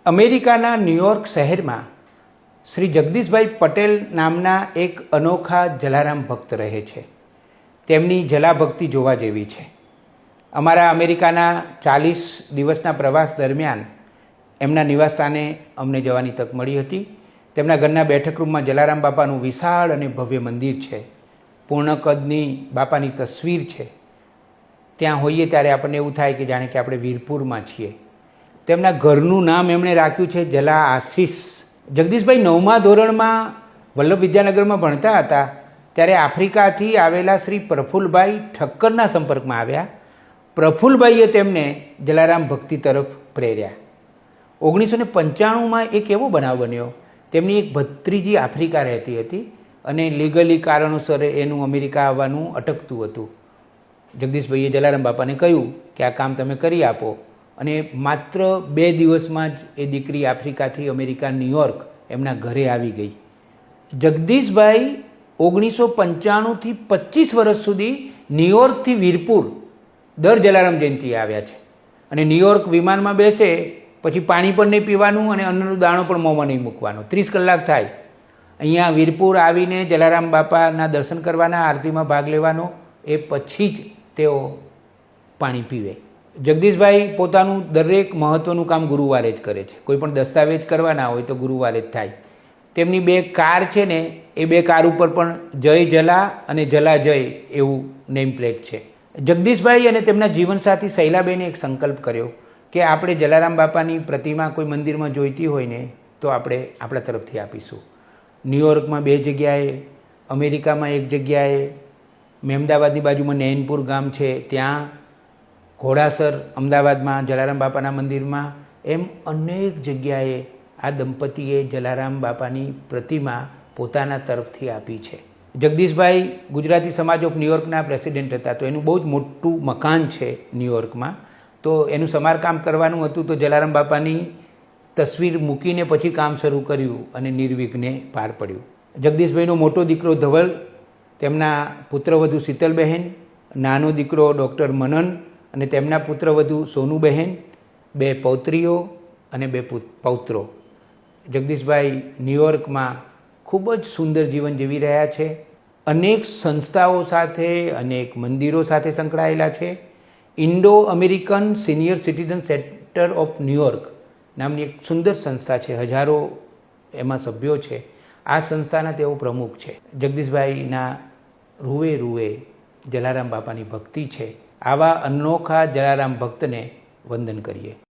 અમેરિકાના ન્યૂયોર્ક શહેરમાં શ્રી જગદીશભાઈ પટેલ નામના એક અનોખા જલારામ ભક્ત રહે છે. તેમની જલાભક્તિ જોવા જેવી છે. અમારા અમેરિકાના 40 દિવસના પ્રવાસ દરમિયાન એમના નિવાસસ્થાને અમને જવાની તક મળી હતી. તેમના ઘરના બેઠક રૂમમાં જલારામ બાપાનું વિશાળ અને ભવ્ય મંદિર છે. પૂર્ણ કદની બાપાની તસવીર છે. ત્યાં હોઈએ ત્યારે આપણને એવું થાય કે જાણે કે આપણે વીરપુરમાં છીએ. તેમના ઘરનું નામ એમણે રાખ્યું છે જલા આશીષ. જગદીશભાઈ 9મા ધોરણમાં વલ્લભ વિદ્યાનગરમાં ભણતા હતા ત્યારે આફ્રિકાથી આવેલા શ્રી પ્રફુલભાઈ ઠક્કરના સંપર્કમાં આવ્યા. પ્રફુલભાઈએ તેમને જલારામ ભક્તિ તરફ પ્રેર્યા. 1995માં એક એવો બનાવ બન્યો. તેમની એક ભત્રીજી આફ્રિકા રહેતી હતી અને લીગલી કારણોસર એનું અમેરિકા આવવાનું અટકતું હતું. જગદીશભાઈએ જલારામ બાપાને કહ્યું કે આ કામ તમે કરી આપો, અને માત્ર 2 દિવસમાં જ એ દીકરી આફ્રિકાથી અમેરિકા ન્યૂયોર્ક એમના ઘરે આવી ગઈ. જગદીશભાઈ 1995થી 25 વર્ષ સુધી ન્યૂયોર્કથી વીરપુર દર જલારામ જયંતિએ આવ્યા છે. અને ન્યૂયોર્ક વિમાનમાં બેસે પછી પાણી પણ નહીં પીવાનું અને અન્નનો દાણો પણ મોંમાં નહીં મૂકવાનો. 30 કલાક થાય. અહીંયા વીરપુર આવીને જલારામ બાપાના દર્શન કરવાના, આરતીમાં ભાગ લેવાનો, એ પછી જ તેઓ પાણી પીવે. જગદીશભાઈ પોતાનું દરેક મહત્ત્વનું કામ ગુરુવારે જ કરે છે. કોઈ પણ દસ્તાવેજ કરવાના હોય તો ગુરુવારે જ થાય. તેમની 2 કાર છે ને, એ 2 કાર ઉપર પણ જય જલા અને જલા જય એવું નેમ પ્લેટ છે. જગદીશભાઈ અને તેમના જીવનસાથી શૈલાબેને એક સંકલ્પ કર્યો કે આપણે જલારામ બાપાની પ્રતિમા કોઈ મંદિરમાં જોઈતી હોય ને તો આપણે આપણા તરફથી આપીશું. ન્યૂયોર્કમાં 2 જગ્યાએ, અમેરિકામાં 1 જગ્યાએ, મહેમદાવાદની બાજુમાં નૈનપુર ગામ છે ત્યાં, ઘોડાસર અમદાવાદમાં જલારામ બાપાના મંદિરમાં, એમ અનેક જગ્યાએ આ દંપતીએ જલારામ બાપાની પ્રતિમા પોતાના તરફથી આપી છે. જગદીશભાઈ ગુજરાતી સમાજ ઓફ ન્યૂયોર્કના પ્રેસિડેન્ટ હતા, તો એનું બહુ જ મોટું મકાન છે ન્યૂયોર્કમાં. તો એનું સમારકામ કરવાનું હતું, તો જલારામ બાપાની તસવીર મૂકીને પછી કામ શરૂ કર્યું અને નિર્વિઘ્ને પાર પડ્યું. જગદીશભાઈનો મોટો દીકરો ધવલ, તેમના પુત્રવધુ શીતલબહેન, નાનો દીકરો ડૉક્ટર મનન અને તેમના પુત્રવધુ સોનુબહેન, 2 પૌત્રીઓ અને 2 પૌત્રો. જગદીશભાઈ ન્યૂયોર્કમાં ખૂબ જ સુંદર જીવન જીવી રહ્યા છે. અનેક સંસ્થાઓ સાથે, અનેક મંદિરો સાથે સંકળાયેલા છે. Indo American senior citizen centre of New York નામની એક સુંદર સંસ્થા છે. હજારો એમાં સભ્યો છે. આ સંસ્થાના તેઓ પ્રમુખ છે. જગદીશભાઈના રૂએ રૂએ જલારામ બાપાની ભક્તિ છે. આવા અનોખા જલારામ ભક્તને વંદન કરીએ.